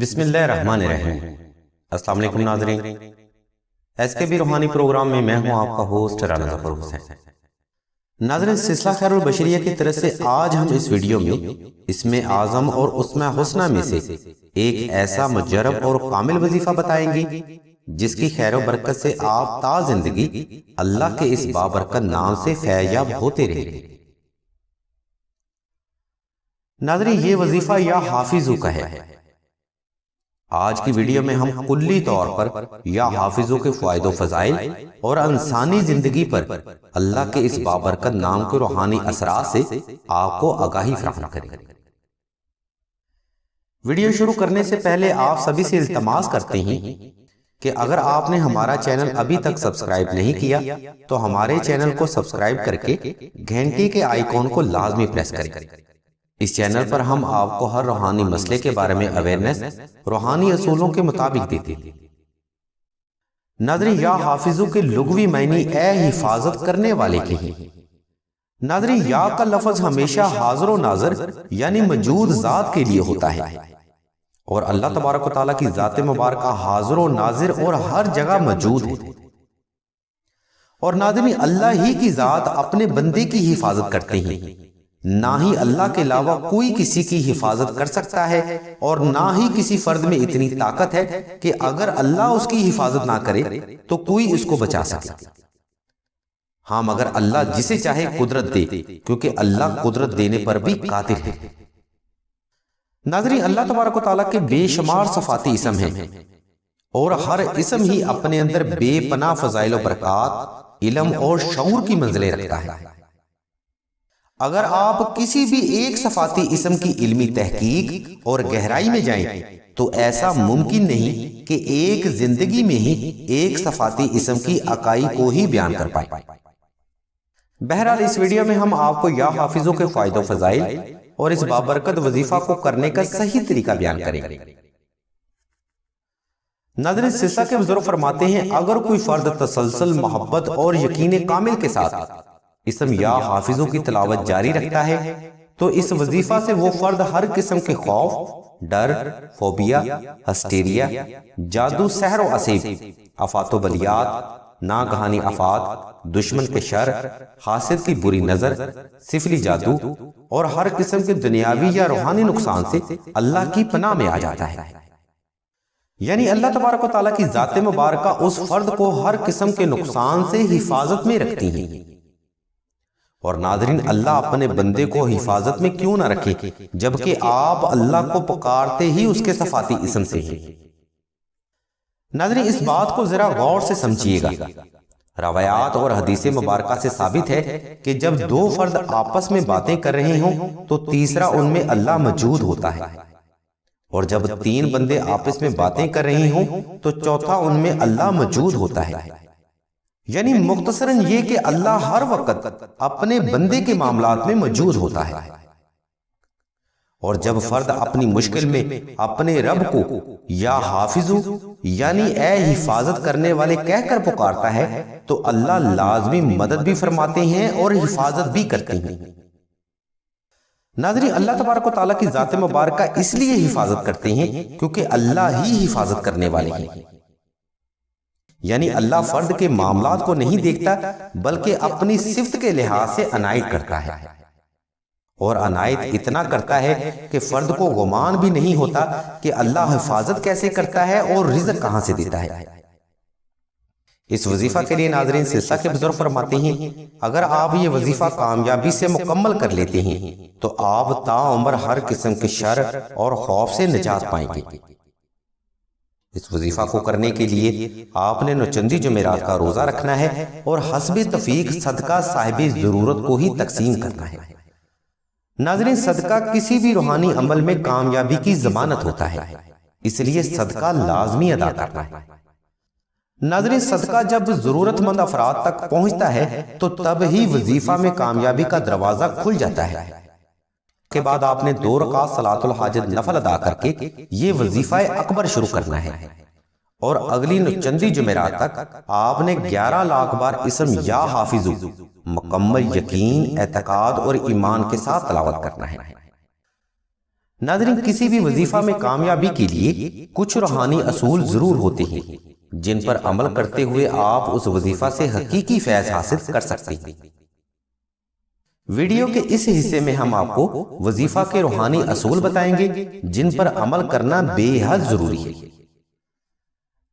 بسم اللہ الرحمن الرحیم۔ السلام علیکم ناظرین، ایس کے بی روحانی پروگرام میں میں ہوں آپ کا ہوسٹ رانا ظفر حسین۔ ناظرین، سلسلہ خیر البشریہ کی طرف سے آج ہم اس ویڈیو میں اسم اعظم اور اسماء حسنہ میں سے ایک ایسا مجرب اور کامل وظیفہ بتائیں گے جس کی خیر و برکت سے آپ تا زندگی اللہ کے اس بابرکت نام سے فیضیاب ہوتے رہیں گے۔ ناظرین، یہ وظیفہ یا حافظو کا ہے۔ آج کی ویڈیو میں ہم کلی طور پر یا حافظوں کے فوائد و فضائل اور انسانی زندگی پر اللہ کے اس بابرکت نام کے روحانی اثرات سے آپ کو آگاہی فراہم کریں گے۔ ویڈیو شروع کرنے سے پہلے آپ سبھی سے التماس کرتے ہیں کہ اگر آپ نے ہمارا چینل ابھی تک سبسکرائب نہیں کیا تو ہمارے چینل کو سبسکرائب کر کے گھنٹی کے آئیکن کو لازمی پریس کریں۔ اس چینل پر ہم آپ کو ہر روحانی مسئلے کے بارے میں اویئرنس روحانی اصولوں کے مطابق دیتے ہیں۔ ناظرین، یا حافظو کے لغوی معنی اے حفاظت کرنے والے کے ہیں۔ ناظرین، یا کا لفظ ہمیشہ حاضر و ناظر یعنی موجود ذات کے لیے ہوتا ہے، اور اللہ تبارک و تعالیٰ کی ذات مبارکہ حاضر و ناظر اور ہر جگہ موجود ہے۔ اور ناظرین، اللہ ہی کی ذات اپنے بندے کی حفاظت کرتے ہیں، نہ ہی اللہ کے علاوہ کوئی کسی کی حفاظت کر سکتا ہے، اور نہ ہی کسی فرد میں اتنی طاقت ہے کہ اگر اللہ اس کی حفاظت نہ کرے تو کوئی اس کو بچا سکے۔ ہاں، مگر اللہ جسے چاہے قدرت دے، کیونکہ اللہ قدرت دینے پر بھی قادر ہے۔ ناظرین، اللہ تبارک و تعالیٰ کے بے شمار صفاتی اسم ہیں، اور ہر اسم ہی اپنے اندر بے پناہ فضائل و برکات، علم اور شعور کی منزلیں رکھتا ہے۔ اگر آپ کسی بھی ایک صفاتی اسم کی علمی تحقیق اور گہرائی میں جائیں تو ایسا ممکن نہیں کہ ایک زندگی میں ہی ایک صفاتی اسم کی اکائی کو ہی بیان کر پائے۔ بہرحال اس ویڈیو میں ہم آپ کو یا حافظوں کے فائدہ و فضائل اور اس بابرکت وظیفہ کو کرنے کا صحیح طریقہ بیان کریں گے۔ ناظرین، سلسلہ کے بزرگ فرماتے ہیں، اگر کوئی فرد تسلسل محبت اور یقین کامل کے ساتھ اسم یا حافظوں کی تلاوت جاری رکھتا ہے تو اس وظیفہ سے وہ فرد ہر قسم کے خوف، ڈر، فوبیا، ہسٹیریا، جادو، سحر و عصیب، آفات و بلیات، ناگہانی آفات، دشمن کے شر، حاسد کی بری نظر، سفلی جادو اور ہر قسم کے دنیاوی یا روحانی نقصان سے اللہ کی پناہ میں آ جاتا ہے۔ یعنی اللہ تبارک و تعالیٰ کی ذات مبارکہ اس فرد کو ہر قسم کے نقصان سے حفاظت میں رکھتی ہیں۔ اور ناظرین، اللہ اپنے بندے کو حفاظت میں کیوں نہ رکھے جبکہ آپ اللہ کو پکارتے ہی اس کے صفاتی اسم سے ہیں۔ ناظرین، اس بات کو ذرا غور سے سمجھیے گا۔ روایات اور حدیث مبارکہ سے ثابت ہے کہ جب دو فرد آپس میں باتیں کر رہے ہوں تو تیسرا ان میں اللہ موجود ہوتا ہے، اور جب تین بندے آپس میں باتیں کر رہے ہوں تو چوتھا ان میں اللہ موجود ہوتا ہے۔ یعنی مختصراً یہ کہ اللہ ہر وقت اپنے بندے کے معاملات میں موجود ہوتا ہے، اور جب فرد اپنی مشکل میں اپنے رب کو یا حافظو یعنی اے حفاظت کرنے والے کہہ کر پکارتا ہے تو اللہ لازمی مدد بھی فرماتے ہیں اور حفاظت بھی کرتے ہیں۔ ناظرین، اللہ تبارک و تعالیٰ کی ذات مبارکہ اس لیے حفاظت کرتے ہیں کیونکہ اللہ ہی حفاظت کرنے والے ہیں۔ یعنی اللہ فرد کے معاملات کو نہیں دیکھتا بلکہ اپنی صفت کے لحاظ سے عنایت کرتا ہے، اور عنایت اتنا کرتا ہے کہ فرد کو گمان بھی نہیں ہوتا کہ اللہ حفاظت کیسے کرتا ہے اور رزق کہاں سے دیتا ہے۔ اس وظیفہ کے لیے ناظرین، سلسلہ کے بزرگ فرماتے ہیں، اگر آپ یہ وظیفہ کامیابی سے مکمل کر لیتے ہیں تو آپ تا عمر ہر قسم کے شر اور خوف سے نجات پائیں گے۔ اس وظیفہ کو کرنے کے لیے آپ نے نوچندی جمعرات کا روزہ رکھنا ہے اور حسب توفیق صدقہ صاحب ضرورت کو ہی تقسیم کرنا ہے۔ ناظرین، صدقہ کسی بھی روحانی عمل میں کامیابی کی ضمانت ہوتا ہے، اس لیے صدقہ لازمی ادا کرنا ہے۔ ناظرین، صدقہ جب ضرورت مند افراد تک پہنچتا ہے تو تب ہی وظیفہ میں کامیابی کا دروازہ کھل جاتا ہے۔ کے بعد آپ نے 2 رکعت صلاۃ الحاجت نفل ادا کر کے یہ وظیفہ اکبر شروع کرنا ہے، اور اگلی چندی جمعرات تک آپ نے 11 لاکھ بار اسم یا حافظو مکمل یقین، اعتقاد اور ایمان کے ساتھ تلاوت کرنا ہے۔ ناظرین، کسی بھی وظیفہ میں کامیابی کے لیے کچھ روحانی اصول ضرور ہوتے ہیں جن پر عمل کرتے ہوئے آپ اس وظیفہ سے حقیقی فیض حاصل کر سکتے ہیں۔ ویڈیو کے اس حصے میں ہم آپ کو وظیفہ کے روحانی اصول بتائیں گے جن پر عمل کرنا بے حد ضروری ہے۔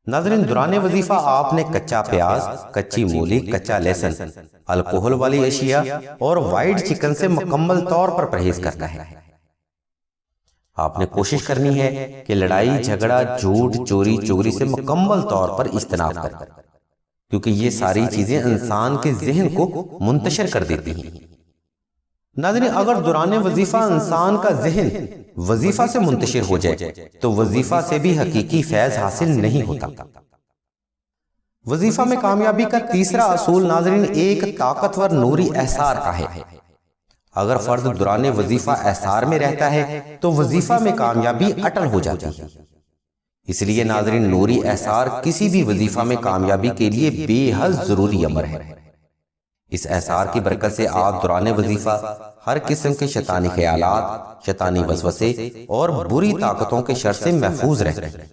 ناظرین، دوران وظیفہ آپ نے کچا پیاز، کچی مولی، کچا لہسن، الکحل والی اشیاء اور وائٹ چکن سے مکمل طور پر پرہیز کرنا ہے۔ آپ نے کوشش کرنی ہے کہ لڑائی جھگڑا، جھوٹ، چوری چوری سے مکمل طور پر اجتناب کریں، کیونکہ یہ ساری چیزیں انسان کے ذہن کو منتشر کر دیتی ہیں۔ ناظرین، اگر دوران وظیفہ انسان کا ذہن وظیفہ سے منتشر ہو جائے تو وظیفہ سے بھی حقیقی فیض حاصل نہیں ہوتا۔ وظیفہ میں کامیابی کا تیسرا اصول ناظرین ایک طاقتور نوری احسار کا ہے۔ اگر فرد دوران وظیفہ احسار میں رہتا ہے تو وظیفہ میں کامیابی اٹل ہو جاتی ہے۔ اس لیے ناظرین، نوری احسار کسی بھی وظیفہ میں کامیابی کے لیے بے حد ضروری امر ہے۔ اس احسار کی برکت سے آپ دوران وظیفہ ہر قسم کے شیطانی خیالات، شیطانی وسوسے اور بری طاقتوں کے شر سے محفوظ رہتے ہیں،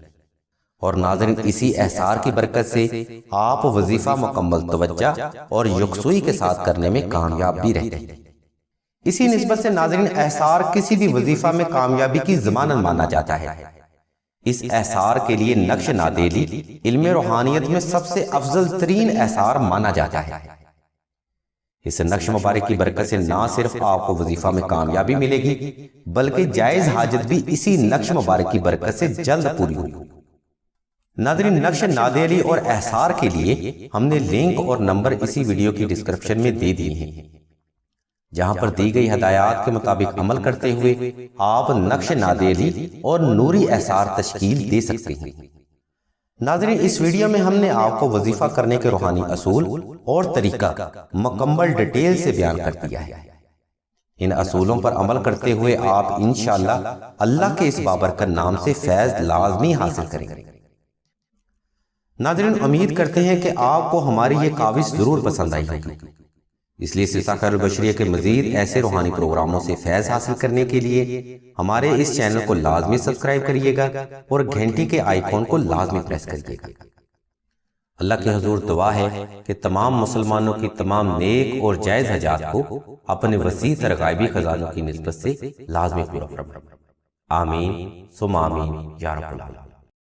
اور ناظرین اسی احسار کی برکت سے آپ وظیفہ مکمل توجہ اور یکسوئی کے ساتھ کرنے میں کامیاب بھی رہتے ہیں۔ اسی نسبت سے ناظرین احسار کسی بھی وظیفہ میں کامیابی کی ضمانت مانا جاتا ہے۔ اس احسار کے لیے نقش نادیلی علم روحانیت میں سب سے افضل ترین احسار مانا جاتا ہے۔ اس نقش مبارک کی برکت سے نہ صرف آپ کو وظیفہ میں کامیابی ملے گی بلکہ جائز حاجت بھی اسی نقش مبارک کی برکت سے جلد پوری ہوگی۔ ناظرین، نقش نادیلی اور احسار کے لیے ہم نے لنک اور نمبر اسی ویڈیو کی ڈسکرپشن میں دے دیے ہیں، جہاں پر دی گئی ہدایات کے مطابق عمل کرتے ہوئے آپ نقش نادیلی اور نوری احسار تشکیل دے سکتے ہیں۔ ناظرین، اس ویڈیو میں ہم نے آپ کو وظیفہ کرنے کے روحانی اصول اور طریقہ مکمل ڈیٹیل سے بیان کر دیا ہے۔ ان اصولوں پر عمل کرتے ہوئے آپ انشاءاللہ اللہ کے اس بابرکت نام سے فیض لازمی حاصل کریں گے۔ ناظرین، امید کرتے ہیں کہ آپ کو ہماری یہ کاوش ضرور پسند آئی ہوگی، اس لیے سلسلہ خیر البشریہ کے مزید ایسے روحانی پروگراموں سے فیض حاصل کرنے کے لیے ہمارے اس چینل کو لازمی سبسکرائب کریے گا اور گھنٹی کے آئیکن کو لازمی پریس کریے گا۔ اللہ کے حضور دعا ہے کہ تمام مسلمانوں کی تمام نیک اور جائز حاجات کو اپنے وسیع تر غائبی خزانوں کی نسبت سے لازمی پورا فرمائے۔ آمین ثم آمین یا رب العالمین۔